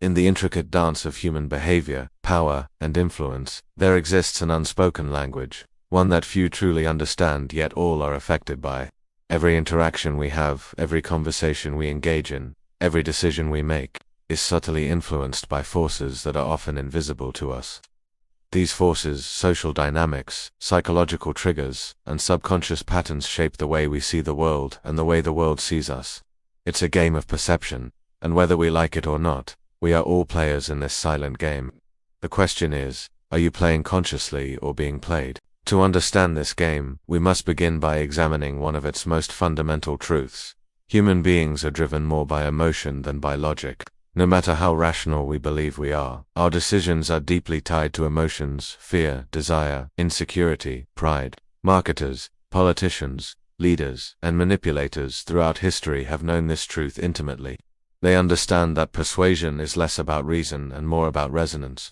In the intricate dance of human behavior, power, and influence, there exists an unspoken language, one that few truly understand yet all are affected by. Every interaction we have, every conversation we engage in, every decision we make, is subtly influenced by forces that are often invisible to us. These forces, social dynamics, psychological triggers, and subconscious patterns shape the way we see the world and the way the world sees us. It's a game of perception, and whether we like it or not, we are all players in this silent game. The question is, are you playing consciously or being played? To understand this game, we must begin by examining one of its most fundamental truths. Human beings are driven more by emotion than by logic. No matter how rational we believe we are, our decisions are deeply tied to emotions, fear, desire, insecurity, pride. Marketers, politicians, leaders, and manipulators throughout history have known this truth intimately. They understand that persuasion is less about reason and more about resonance.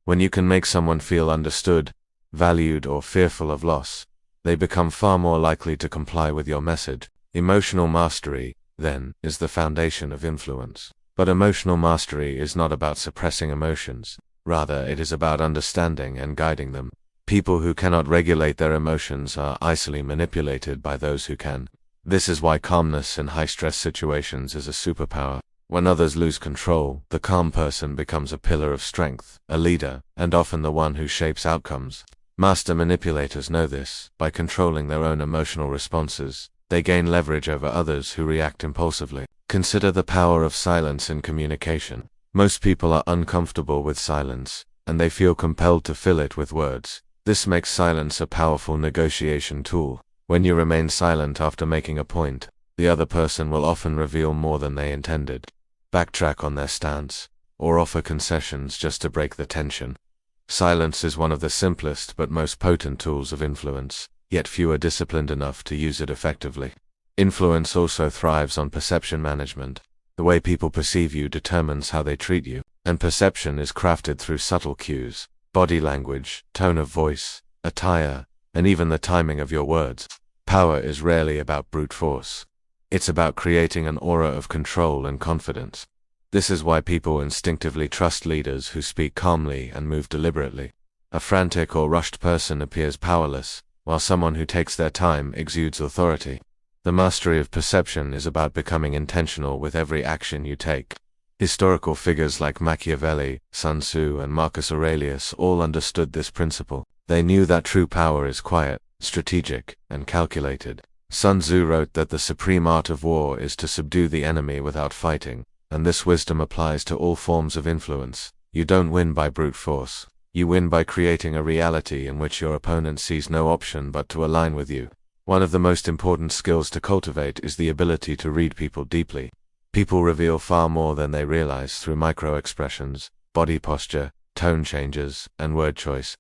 When you can make someone feel understood, valued, or fearful of loss, they become far more likely to comply with your message. Emotional mastery, then, is the foundation of influence. But emotional mastery is not about suppressing emotions. Rather, it is about understanding and guiding them. People who cannot regulate their emotions are easily manipulated by those who can. This is why calmness in high-stress situations is a superpower. When others lose control, the calm person becomes a pillar of strength, a leader, and often the one who shapes outcomes. Master manipulators know this. By controlling their own emotional responses, they gain leverage over others who react impulsively. Consider the power of silence in communication. Most people are uncomfortable with silence, and they feel compelled to fill it with words. This makes silence a powerful negotiation tool. When you remain silent after making a point, the other person will often reveal more than they intended, backtrack on their stance, or offer concessions just to break the tension. Silence is one of the simplest but most potent tools of influence, yet few are disciplined enough to use it effectively. Influence also thrives on perception management. The way people perceive you determines how they treat you, and perception is crafted through subtle cues, body language, tone of voice, attire, and even the timing of your words. Power is rarely about brute force. It's about creating an aura of control and confidence. This is why people instinctively trust leaders who speak calmly and move deliberately. A frantic or rushed person appears powerless, while someone who takes their time exudes authority. The mastery of perception is about becoming intentional with every action you take. Historical figures like Machiavelli, Sun Tzu, and Marcus Aurelius all understood this principle. They knew that true power is quiet, strategic, and calculated. Sun Tzu wrote that the supreme art of war is to subdue the enemy without fighting, and this wisdom applies to all forms of influence. You don't win by brute force. You win by creating a reality in which your opponent sees no option but to align with you. One of the most important skills to cultivate is the ability to read people deeply. People reveal far more than they realize through micro-expressions, body posture, tone changes, and word choice.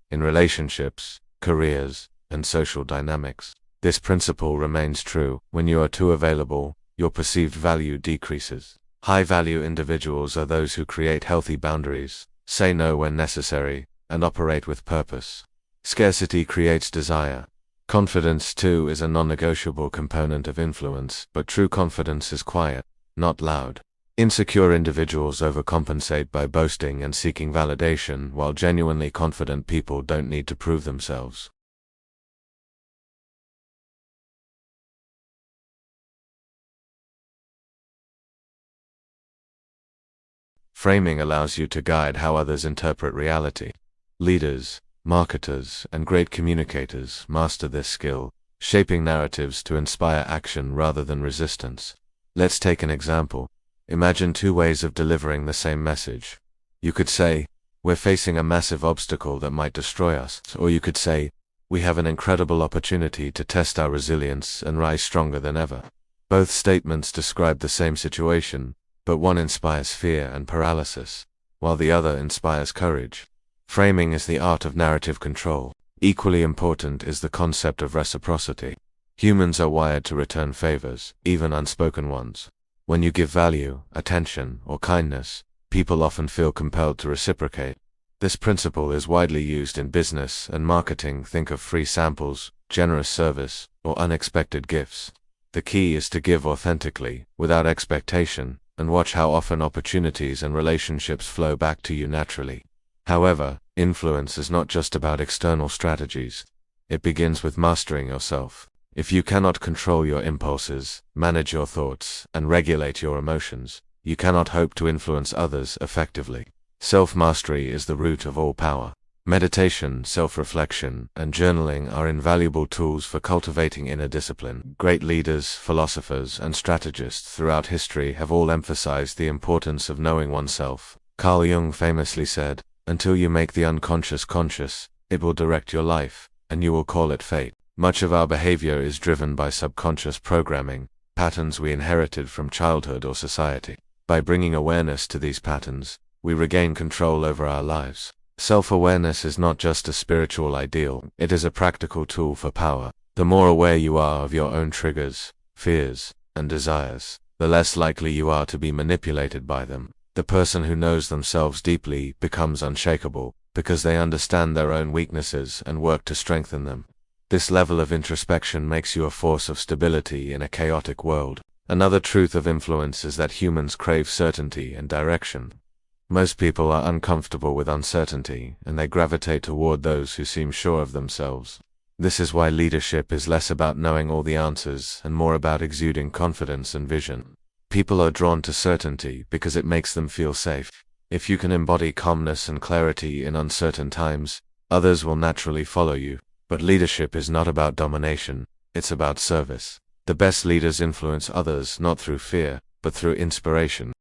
In relationships, careers, and social dynamics, this principle remains true. When you are too available, your perceived value decreases. High-value individuals are those who create healthy boundaries, say no when necessary, and operate with purpose. Scarcity creates desire. Confidence, too, is a non-negotiable component of influence, but true confidence is quiet, not loud. Insecure individuals overcompensate by boasting and seeking validation, while genuinely confident people don't need to prove themselves. Framing allows you to guide how others interpret reality. Leaders, marketers, and great communicators master this skill, shaping narratives to inspire action rather than resistance. Let's take an example. Imagine two ways of delivering the same message. You could say, "We're facing a massive obstacle that might destroy us," or you could say, "We have an incredible opportunity to test our resilience and rise stronger than ever." Both statements describe the same situation, but one inspires fear and paralysis, while the other inspires courage. Framing is the art of narrative control. Equally important is the concept of reciprocity. Humans are wired to return favors, even unspoken ones. When you give value, attention, or kindness, people often feel compelled to reciprocate. This principle is widely used in business and marketing. Think of free samples, generous service, or unexpected gifts. The key is to give authentically, without expectation, and watch how often opportunities and relationships flow back to you naturally. However, influence is not just about external strategies. It begins with mastering yourself. If you cannot control your impulses, manage your thoughts, and regulate your emotions, you cannot hope to influence others effectively. Self-mastery is the root of all power. Meditation, self-reflection, and journaling are invaluable tools for cultivating inner discipline. Great leaders, philosophers, and strategists throughout history have all emphasized the importance of knowing oneself. Carl Jung famously said, "Until you make the unconscious conscious, it will direct your life, and you will call it fate." Much of our behavior is driven by subconscious programming, patterns we inherited from childhood or society. By bringing awareness to these patterns, we regain control over our lives. Self-awareness is not just a spiritual ideal, it is a practical tool for power. The more aware you are of your own triggers, fears, and desires, the less likely you are to be manipulated by them. The person who knows themselves deeply becomes unshakable, because they understand their own weaknesses and work to strengthen them. This level of introspection makes you a force of stability in a chaotic world. Another truth of influence is that humans crave certainty and direction. Most people are uncomfortable with uncertainty, and they gravitate toward those who seem sure of themselves. This is why leadership is less about knowing all the answers and more about exuding confidence and vision. People are drawn to certainty because it makes them feel safe. If you can embody calmness and clarity in uncertain times, others will naturally follow you. But leadership is not about domination, it's about service. The best leaders influence others not through fear, but through inspiration.